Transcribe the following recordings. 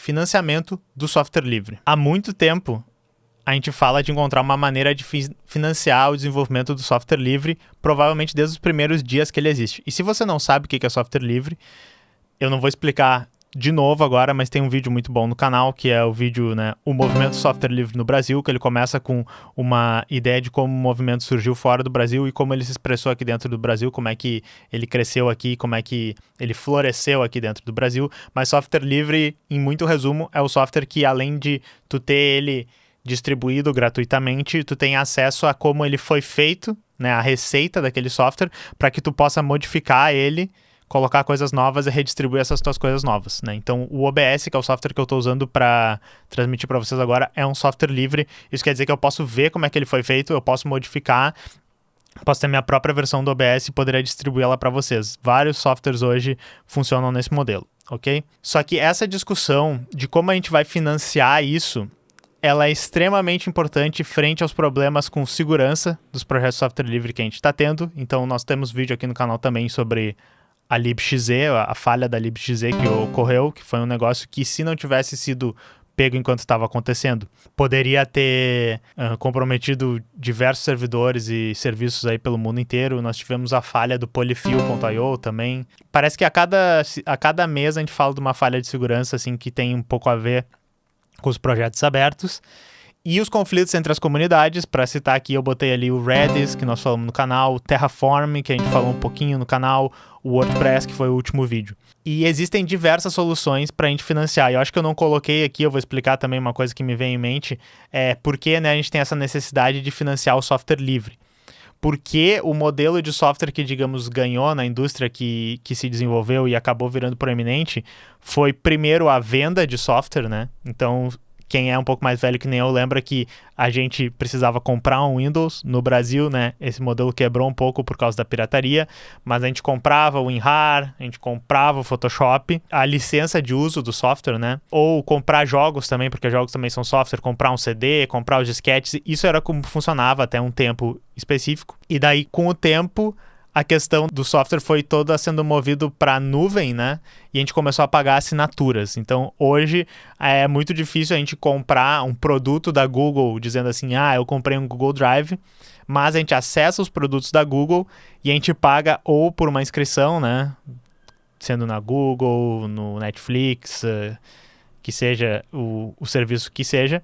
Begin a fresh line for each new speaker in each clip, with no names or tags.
Financiamento do software livre. Há muito tempo, a gente fala de encontrar uma maneira de financiar o desenvolvimento do software livre, provavelmente desde os primeiros dias que ele existe. E se você não sabe o que é software livre, eu não vou explicar de novo agora, mas tem um vídeo muito bom no canal, que é o vídeo, né, O Movimento Software Livre no Brasil, que ele começa com uma ideia de como o movimento surgiu fora do Brasil e como ele se expressou aqui dentro do Brasil, como é que ele cresceu aqui, como é que ele floresceu aqui dentro do Brasil. Mas software livre, em muito resumo, é o software que, além de tu ter ele distribuído gratuitamente, tu tem acesso a como ele foi feito, né, a receita daquele software, para que tu possa modificar ele, colocar coisas novas e redistribuir essas tuas coisas novas, né? Então, o OBS, que é o software que eu estou usando para transmitir para vocês agora, é um software livre. Isso quer dizer que eu posso ver como é que ele foi feito, eu posso modificar, posso ter minha própria versão do OBS e poderia distribuir ela para vocês. Vários softwares hoje funcionam nesse modelo, ok? Só que essa discussão de como a gente vai financiar isso, ela é extremamente importante frente aos problemas com segurança dos projetos de software livre que a gente está tendo. Então, nós temos vídeo aqui no canal também sobre a libxz, a falha da libxz que ocorreu, que foi um negócio que, se não tivesse sido pego enquanto estava acontecendo, poderia ter comprometido diversos servidores e serviços aí pelo mundo inteiro. Nós tivemos a falha do Polyfill.io também. Parece que a cada mês a gente fala de uma falha de segurança assim, que tem um pouco a ver com os projetos abertos. E os conflitos entre as comunidades, para citar aqui, eu botei ali o Redis, que nós falamos no canal, o Terraform, que a gente falou um pouquinho no canal, o WordPress, que foi o último vídeo. E existem diversas soluções para a gente financiar. Eu acho que eu não coloquei aqui, eu vou explicar também uma coisa que me vem em mente, por que, né, a gente tem essa necessidade de financiar o software livre. Porque o modelo de software que, digamos, ganhou na indústria que se desenvolveu e acabou virando proeminente foi, primeiro, a venda de software, né? Então, quem é um pouco mais velho que nem eu lembra que a gente precisava comprar um Windows no Brasil, né? Esse modelo quebrou um pouco por causa da pirataria, mas a gente comprava o WinRAR, a gente comprava o Photoshop, a licença de uso do software, né? Ou comprar jogos também, porque jogos também são software, comprar um CD, comprar os disquetes, isso era como funcionava até um tempo específico. E daí, com o tempo, a questão do software foi toda sendo movido para a nuvem, né? E a gente começou a pagar assinaturas. Então, hoje é muito difícil a gente comprar um produto da Google dizendo assim, eu comprei um Google Drive, mas a gente acessa os produtos da Google e a gente paga ou por uma inscrição, né? Sendo na Google, no Netflix, que seja o serviço que seja,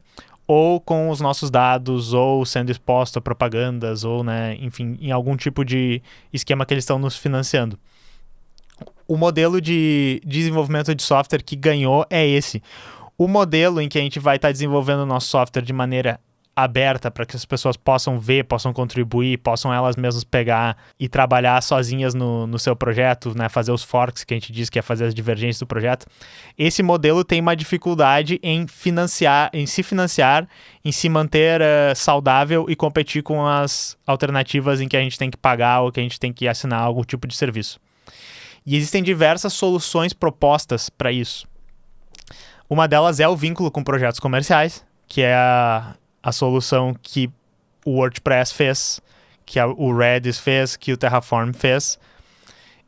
ou com os nossos dados, ou sendo exposto a propagandas, ou, né, enfim, em algum tipo de esquema que eles estão nos financiando. O modelo de desenvolvimento de software que ganhou é esse. O modelo em que a gente vai estar desenvolvendo o nosso software de maneira aberta para que as pessoas possam ver, possam contribuir, possam elas mesmas pegar e trabalhar sozinhas no seu projeto, né, fazer os forks que a gente diz que é fazer as divergências do projeto. Esse modelo tem uma dificuldade em se financiar, em se manter saudável e competir com as alternativas em que a gente tem que pagar ou que a gente tem que assinar algum tipo de serviço. E existem diversas soluções propostas para isso. Uma delas é o vínculo com projetos comerciais, que é a solução que o WordPress fez, que o Redis fez, que o Terraform fez.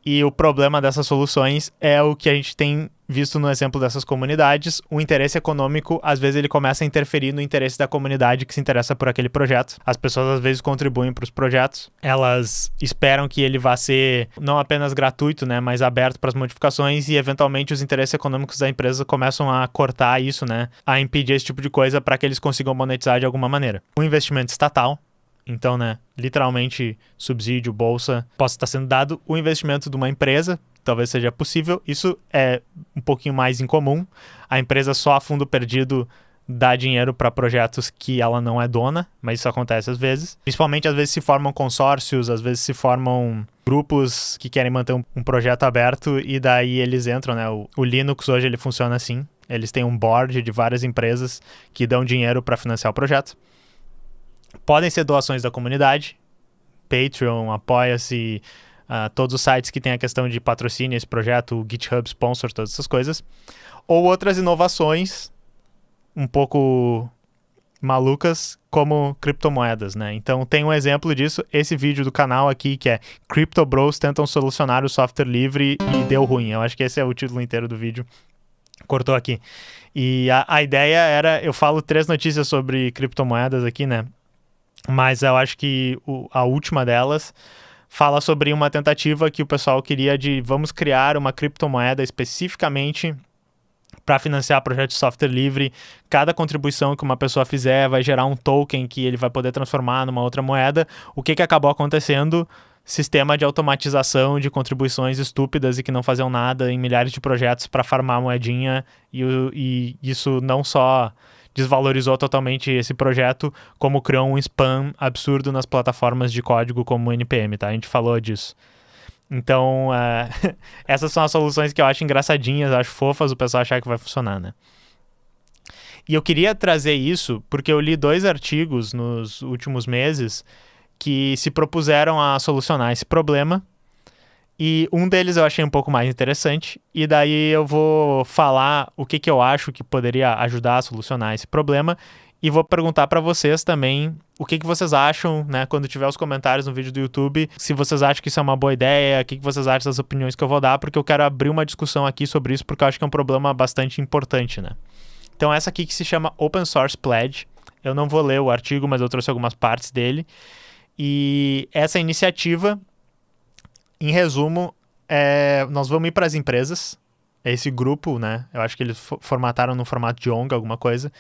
E o problema dessas soluções é o que a gente tem visto no exemplo dessas comunidades. O interesse econômico, às vezes, ele começa a interferir no interesse da comunidade que se interessa por aquele projeto. As pessoas, às vezes, contribuem para os projetos. Elas esperam que ele vá ser não apenas gratuito, né, mas aberto para as modificações, e, eventualmente, os interesses econômicos da empresa começam a cortar isso, né, a impedir esse tipo de coisa para que eles consigam monetizar de alguma maneira. O investimento estatal, então, né, literalmente, subsídio, bolsa, possa estar sendo dado. O investimento de uma empresa, talvez seja possível. Isso é um pouquinho mais incomum. A empresa só a fundo perdido dá dinheiro para projetos que ela não é dona, mas isso acontece às vezes. Principalmente, às vezes, se formam consórcios, às vezes se formam grupos que querem manter um projeto aberto e daí eles entram, né? O Linux hoje ele funciona assim. Eles têm um board de várias empresas que dão dinheiro para financiar o projeto. Podem ser doações da comunidade, Patreon, Apoia-se, todos os sites que tem a questão de patrocínio esse projeto, o GitHub Sponsor, todas essas coisas. Ou outras inovações um pouco malucas, como criptomoedas, né? Então tem um exemplo disso, esse vídeo do canal aqui, que é Crypto Bros tentam solucionar o software livre e deu ruim. Eu acho que esse é o título inteiro do vídeo. Cortou aqui. E a ideia era, eu falo 3 notícias sobre criptomoedas aqui, né? Mas eu acho que a última delas fala sobre uma tentativa que o pessoal queria de vamos criar uma criptomoeda especificamente para financiar projetos de software livre. Cada contribuição que uma pessoa fizer vai gerar um token que ele vai poder transformar numa outra moeda. O que acabou acontecendo? Sistema de automatização de contribuições estúpidas e que não faziam nada em milhares de projetos para farmar moedinha, e isso não só desvalorizou totalmente esse projeto, como criou um spam absurdo nas plataformas de código como o NPM, tá? A gente falou disso. Então, essas são as soluções que eu acho engraçadinhas, acho fofas o pessoal achar que vai funcionar, né? E eu queria trazer isso porque eu li 2 artigos nos últimos meses que se propuseram a solucionar esse problema, e um deles eu achei um pouco mais interessante, e daí eu vou falar o que eu acho que poderia ajudar a solucionar esse problema, e vou perguntar para vocês também o que vocês acham, né, quando tiver os comentários no vídeo do YouTube, se vocês acham que isso é uma boa ideia, o que vocês acham das opiniões que eu vou dar, porque eu quero abrir uma discussão aqui sobre isso, porque eu acho que é um problema bastante importante, né. Então essa aqui que se chama Open Source Pledge, eu não vou ler o artigo, mas eu trouxe algumas partes dele, e essa iniciativa, em resumo, nós vamos ir para as empresas, esse grupo, né? Eu acho que eles formataram no formato de ONG, alguma coisa.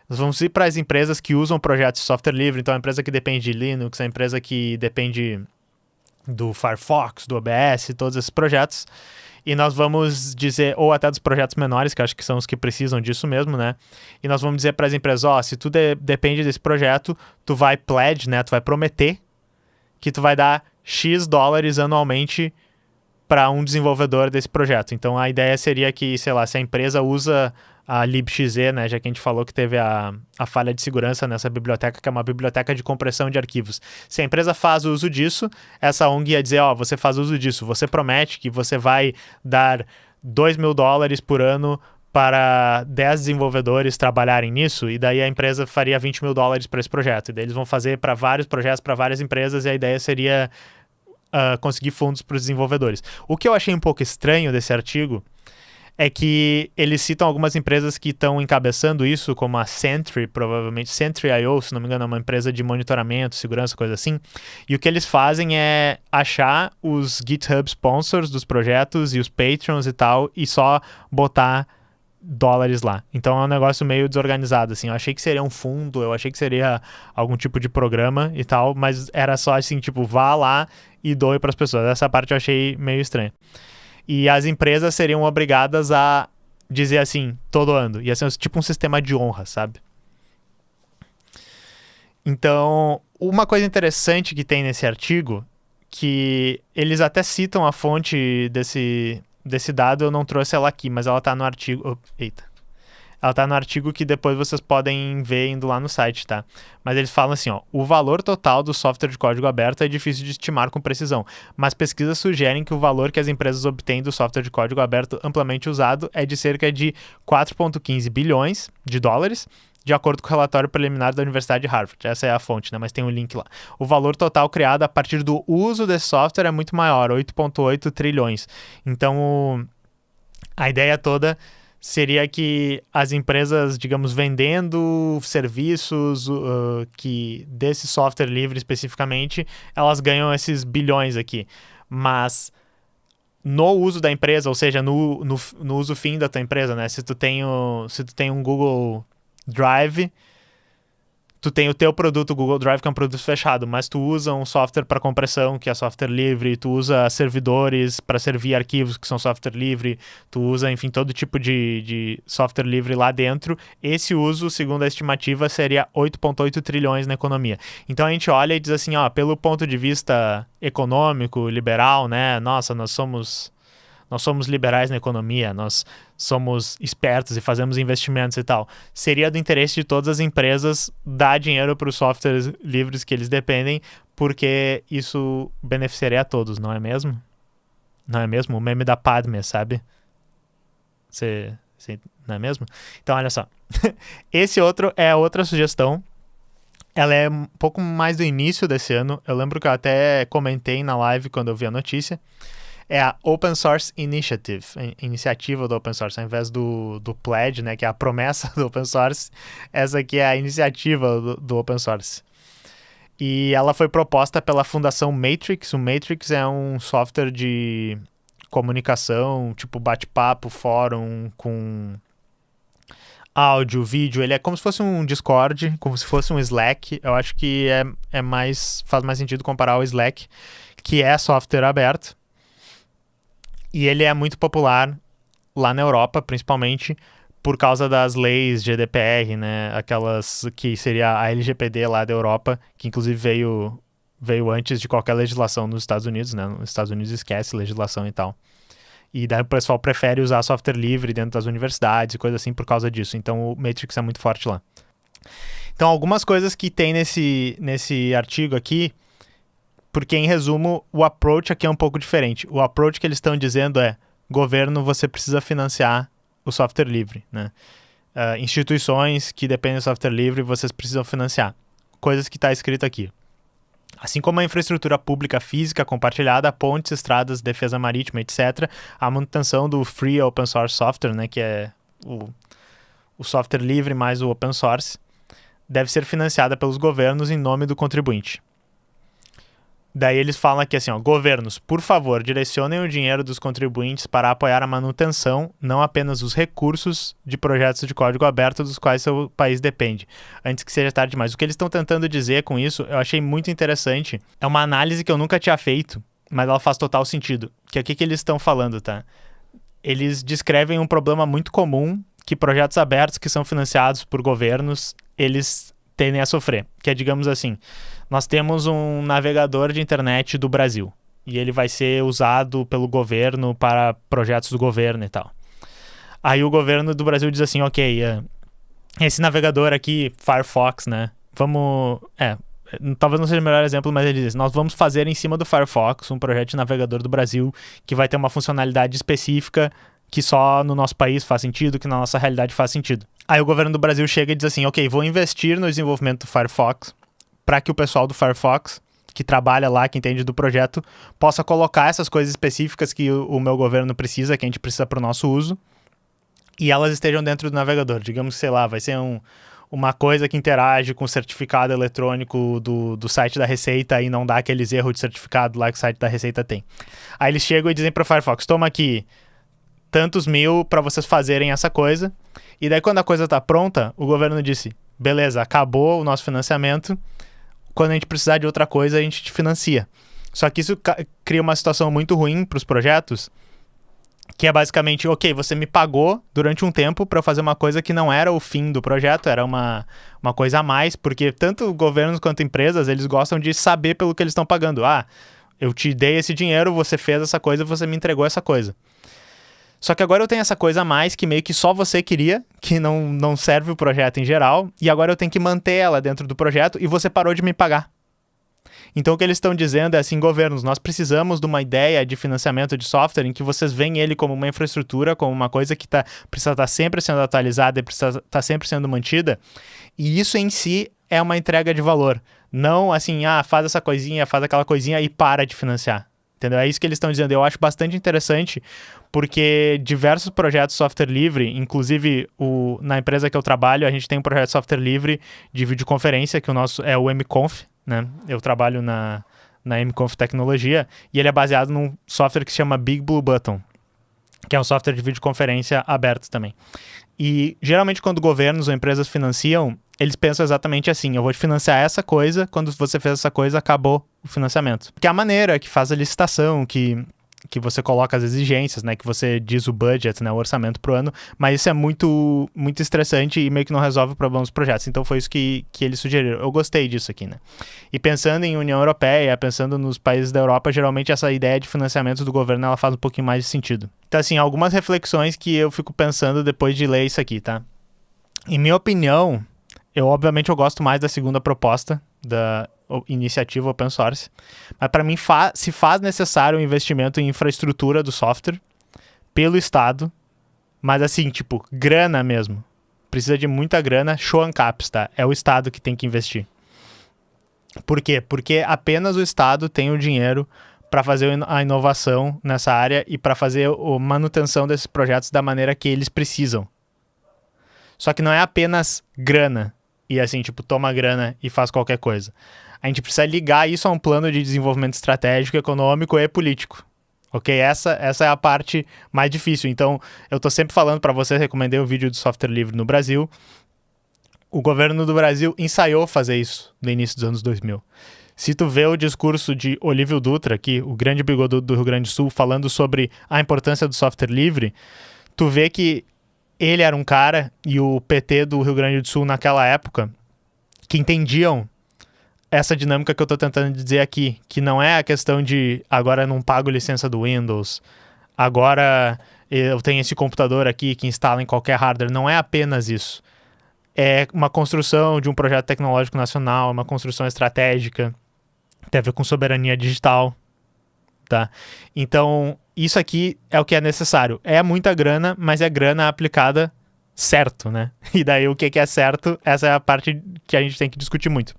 Nós vamos ir para as empresas que usam projetos de software livre, então a empresa que depende de Linux, a empresa que depende do Firefox, do OBS, todos esses projetos. E nós vamos dizer, ou até dos projetos menores, que eu acho que são os que precisam disso mesmo, né? E nós vamos dizer para as empresas, se tu depende desse projeto, tu vai pledge, né? Tu vai prometer que tu vai dar X dólares anualmente para um desenvolvedor desse projeto. Então a ideia seria que, sei lá, se a empresa usa a libXZ, né, já que a gente falou que teve a falha de segurança nessa biblioteca, que é uma biblioteca de compressão de arquivos. Se a empresa faz uso disso, essa ONG ia dizer, você faz uso disso, você promete que você vai dar $2.000 por ano para 10 desenvolvedores trabalharem nisso, e daí a empresa faria $20.000 para esse projeto. E daí eles vão fazer para vários projetos, para várias empresas, e a ideia seria conseguir fundos para os desenvolvedores. O que eu achei um pouco estranho desse artigo é que eles citam algumas empresas que estão encabeçando isso, como a Sentry, provavelmente, Sentry.io, se não me engano, é uma empresa de monitoramento, segurança, coisa assim. E o que eles fazem é achar os GitHub sponsors dos projetos e os patrons e tal, e só botar dólares lá. Então é um negócio meio desorganizado, assim. Eu achei que seria um fundo, eu achei que seria algum tipo de programa e tal, mas era só assim, tipo, vá lá e doe para as pessoas. Essa parte eu achei meio estranha. E as empresas seriam obrigadas a dizer assim, todo ano. Ia ser tipo um sistema de honra, sabe? Então, uma coisa interessante que tem nesse artigo, que eles até citam a fonte desse dado, eu não trouxe ela aqui, mas ela tá no artigo... Ela tá no artigo que depois vocês podem ver indo lá no site, tá? Mas eles falam assim, o valor total do software de código aberto é difícil de estimar com precisão, mas pesquisas sugerem que o valor que as empresas obtêm do software de código aberto amplamente usado é de cerca de 4,15 bilhões de dólares, de acordo com o relatório preliminar da Universidade de Harvard. Essa é a fonte, né? Mas tem um link lá. O valor total criado a partir do uso desse software é muito maior, 8,8 trilhões. Então, a ideia toda seria que as empresas, digamos, vendendo serviços que desse software livre especificamente, elas ganham esses bilhões aqui. Mas no uso da empresa, ou seja, no uso fim da tua empresa, né? Se tu tem um Google Drive, tu tem o teu produto Google Drive, que é um produto fechado, mas tu usa um software para compressão, que é software livre, tu usa servidores para servir arquivos, que são software livre, tu usa, enfim, todo tipo de software livre lá dentro. Esse uso, segundo a estimativa, seria 8,8 trilhões na economia. Então a gente olha e diz assim, pelo ponto de vista econômico, liberal, né? Nossa, nós somos liberais na economia, nós somos espertos e fazemos investimentos e tal. Seria do interesse de todas as empresas dar dinheiro para os softwares livres que eles dependem, porque isso beneficiaria a todos, não é mesmo? Não é mesmo? O meme da Padme, sabe? Não é mesmo? Então, olha só. Esse outro é outra sugestão. Ela é um pouco mais do início desse ano. Eu lembro que eu até comentei na live quando eu vi a notícia. É a Open Source Initiative, iniciativa do Open Source, ao invés do pledge, né, que é a promessa do Open Source, essa aqui é a iniciativa do Open Source. E ela foi proposta pela Fundação Matrix. O Matrix é um software de comunicação, tipo bate-papo, fórum, com áudio, vídeo. Ele é como se fosse um Discord, como se fosse um Slack. Eu acho que faz mais sentido comparar ao Slack, que é software aberto. E ele é muito popular lá na Europa, principalmente por causa das leis GDPR, né? Aquelas que seria a LGPD lá da Europa, que inclusive veio antes de qualquer legislação nos Estados Unidos, né? Nos Estados Unidos esquece legislação e tal. E daí o pessoal prefere usar software livre dentro das universidades e coisa assim por causa disso. Então o Matrix é muito forte lá. Então algumas coisas que tem nesse artigo aqui, porque em resumo o approach aqui é um pouco diferente. O approach que eles estão dizendo é: governo, você precisa financiar o software livre, né? Instituições que dependem do software livre, vocês precisam financiar. Coisas que está escrito aqui. Assim como a infraestrutura pública física compartilhada, pontes, estradas, defesa marítima, etc., a manutenção do Free Open Source Software, né, que é o software livre mais o open source, deve ser financiada pelos governos em nome do contribuinte. Daí eles falam aqui assim, ó: governos, por favor, direcionem o dinheiro dos contribuintes para apoiar a manutenção, não apenas os recursos de projetos de código aberto dos quais seu país depende, antes que seja tarde demais. O que eles estão tentando dizer com isso, eu achei muito interessante. É uma análise que eu nunca tinha feito, mas ela faz total sentido. Que é o que eles estão falando, tá? Eles descrevem um problema muito comum que projetos abertos que são financiados por governos, eles tendem a sofrer. Que é, digamos assim, nós temos um navegador de internet do Brasil e ele vai ser usado pelo governo para projetos do governo e tal. Aí o governo do Brasil diz assim, ok, esse navegador aqui, Firefox, né, talvez não seja o melhor exemplo, mas ele diz, nós vamos fazer em cima do Firefox um projeto de navegador do Brasil que vai ter uma funcionalidade específica que só no nosso país faz sentido, que na nossa realidade faz sentido. Aí o governo do Brasil chega e diz assim, ok, vou investir no desenvolvimento do Firefox para que o pessoal do Firefox, que trabalha lá, que entende do projeto, possa colocar essas coisas específicas que o meu governo precisa, que a gente precisa para o nosso uso, e elas estejam dentro do navegador. Digamos, sei lá, vai ser uma coisa que interage com o certificado eletrônico do site da Receita e não dá aqueles erros de certificado lá que o site da Receita tem. Aí eles chegam e dizem para o Firefox, toma aqui tantos mil para vocês fazerem essa coisa, e daí quando a coisa está pronta, o governo disse, beleza, acabou o nosso financiamento, quando a gente precisar de outra coisa, a gente te financia. Só que isso cria uma situação muito ruim para os projetos, que é basicamente, ok, você me pagou durante um tempo para fazer uma coisa que não era o fim do projeto, era uma coisa a mais, porque tanto governos quanto empresas, eles gostam de saber pelo que eles estão pagando. Ah, eu te dei esse dinheiro, você fez essa coisa, você me entregou essa coisa. Só que agora eu tenho essa coisa a mais que meio que só você queria, que não serve o projeto em geral, e agora eu tenho que manter ela dentro do projeto e você parou de me pagar. Então o que eles estão dizendo é assim, governos, nós precisamos de uma ideia de financiamento de software em que vocês veem ele como uma infraestrutura, como uma coisa que precisa estar sempre sendo atualizada e precisa estar sempre sendo mantida, e isso em si é uma entrega de valor. Não assim, faz essa coisinha, faz aquela coisinha e para de financiar. Entendeu? É isso que eles estão dizendo. Eu acho bastante interessante porque diversos projetos de software livre, inclusive na empresa que eu trabalho, a gente tem um projeto de software livre de videoconferência, que o nosso é o MConf, né? Eu trabalho na MConf Tecnologia e ele é baseado num software que se chama Big Blue Button, que é um software de videoconferência aberto também. E geralmente quando governos ou empresas financiam, eles pensam exatamente assim, eu vou te financiar essa coisa, quando você fez essa coisa, acabou o financiamento. Que é a maneira que faz a licitação, que você coloca as exigências, né, que você diz o budget, né, o orçamento pro ano, mas isso é muito, muito estressante e meio que não resolve o problema dos projetos. Então foi isso que eles sugeriram. Eu gostei disso aqui, né. E pensando em União Europeia, pensando nos países da Europa, geralmente essa ideia de financiamento do governo, ela faz um pouquinho mais de sentido. Então assim, algumas reflexões que eu fico pensando depois de ler isso aqui, tá. Em minha opinião, eu gosto mais da segunda proposta, da iniciativa open source, mas para mim se faz necessário um investimento em infraestrutura do software pelo Estado, mas assim, tipo, grana mesmo. Precisa de muita grana, show and caps, tá? É o Estado que tem que investir. Por quê? Porque apenas o Estado tem o dinheiro para fazer a inovação nessa área e para fazer a manutenção desses projetos da maneira que eles precisam. Só que não é apenas grana e assim, tipo, toma grana e faz qualquer coisa. A gente precisa ligar isso a um plano de desenvolvimento estratégico, econômico e político. Ok? Essa é a parte mais difícil. Então, eu tô sempre falando para você, recomendei o vídeo do software livre no Brasil. O governo do Brasil ensaiou fazer isso no início dos anos 2000. Se tu vê o discurso de Olívio Dutra, aqui, o grande bigodudo do Rio Grande do Sul, falando sobre a importância do software livre, tu vê que ele era um cara, e o PT do Rio Grande do Sul naquela época, que entendiam essa dinâmica que eu estou tentando dizer aqui, que não é a questão de agora eu não pago licença do Windows, agora eu tenho esse computador aqui que instala em qualquer hardware, não é apenas isso. É uma construção de um projeto tecnológico nacional, uma construção estratégica, tem a ver com soberania digital, tá? Então, isso aqui é o que é necessário. É muita grana, mas é grana aplicada certo, né? E daí o que é certo, essa é a parte que a gente tem que discutir muito.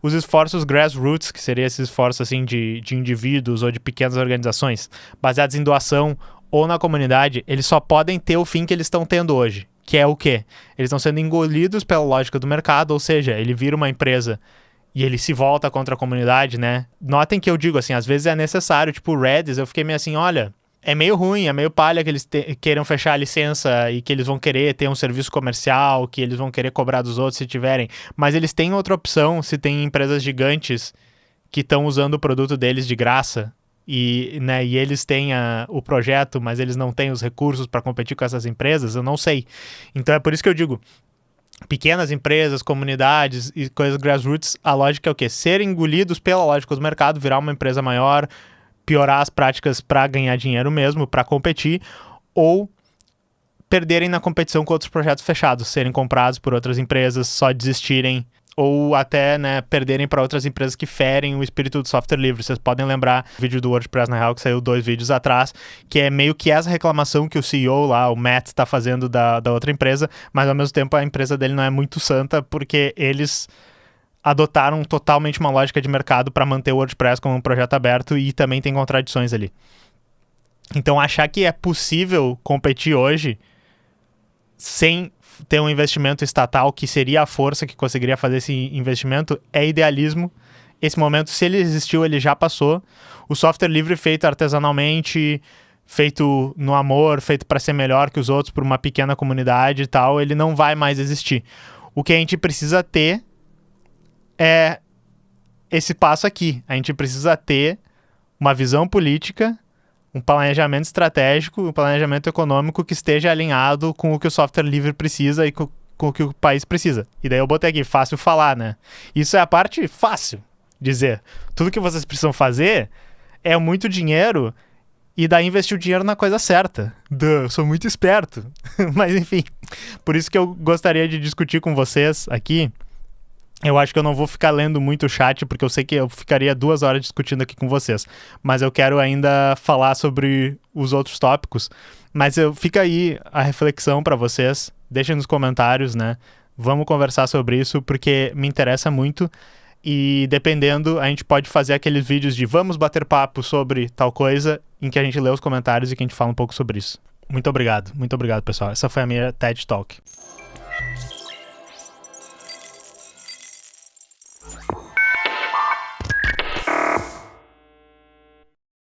Os esforços grassroots, que seria esses esforços assim, de indivíduos ou de pequenas organizações, baseados em doação ou na comunidade, eles só podem ter o fim que eles estão tendo hoje, que é o quê? Eles estão sendo engolidos pela lógica do mercado, ou seja, ele vira uma empresa e ele se volta contra a comunidade, né? Notem que eu digo assim, às vezes é necessário, tipo o Redis, eu fiquei meio assim, olha, é meio ruim, é meio palha que eles queiram fechar a licença e que eles vão querer ter um serviço comercial, que eles vão querer cobrar dos outros se tiverem, mas eles têm outra opção se tem empresas gigantes que estão usando o produto deles de graça e eles têm o projeto, mas eles não têm os recursos para competir com essas empresas, eu não sei. Então é por isso que eu digo, pequenas empresas, comunidades e coisas grassroots, a lógica é o quê? Ser engolidos pela lógica do mercado, virar uma empresa maior, piorar as práticas para ganhar dinheiro mesmo, para competir, ou perderem na competição com outros projetos fechados, serem comprados por outras empresas, só desistirem, ou até, né, perderem para outras empresas que ferem o espírito do software livre. Vocês podem lembrar o vídeo do WordPress na real, que saiu 2 vídeos atrás, que é meio que essa reclamação que o CEO lá, o Matt, está fazendo da outra empresa, mas ao mesmo tempo a empresa dele não é muito santa, porque eles adotaram totalmente uma lógica de mercado para manter o WordPress como um projeto aberto e também tem contradições ali. Então, achar que é possível competir hoje sem ter um investimento estatal, que seria a força que conseguiria fazer esse investimento, é idealismo. Esse momento, se ele existiu, ele já passou. O software livre feito artesanalmente, feito no amor, feito para ser melhor que os outros por uma pequena comunidade e tal, ele não vai mais existir. O que a gente precisa ter é esse passo aqui. A gente precisa ter uma visão política, um planejamento estratégico, um planejamento econômico que esteja alinhado com o que o software livre precisa e com o que o país precisa. E daí eu botei aqui, fácil falar, né? Isso é a parte fácil dizer. Tudo que vocês precisam fazer é muito dinheiro e daí investir o dinheiro na coisa certa. Eu sou muito esperto. Mas enfim, por isso que eu gostaria de discutir com vocês aqui. Eu acho que eu não vou ficar lendo muito o chat, porque eu sei que eu ficaria 2 horas discutindo aqui com vocês. Mas eu quero ainda falar sobre os outros tópicos. Mas fica aí a reflexão para vocês. Deixem nos comentários, né? Vamos conversar sobre isso, porque me interessa muito. E dependendo, a gente pode fazer aqueles vídeos de vamos bater papo sobre tal coisa, em que a gente lê os comentários e que a gente fala um pouco sobre isso. Muito obrigado, pessoal. Essa foi a minha TED Talk.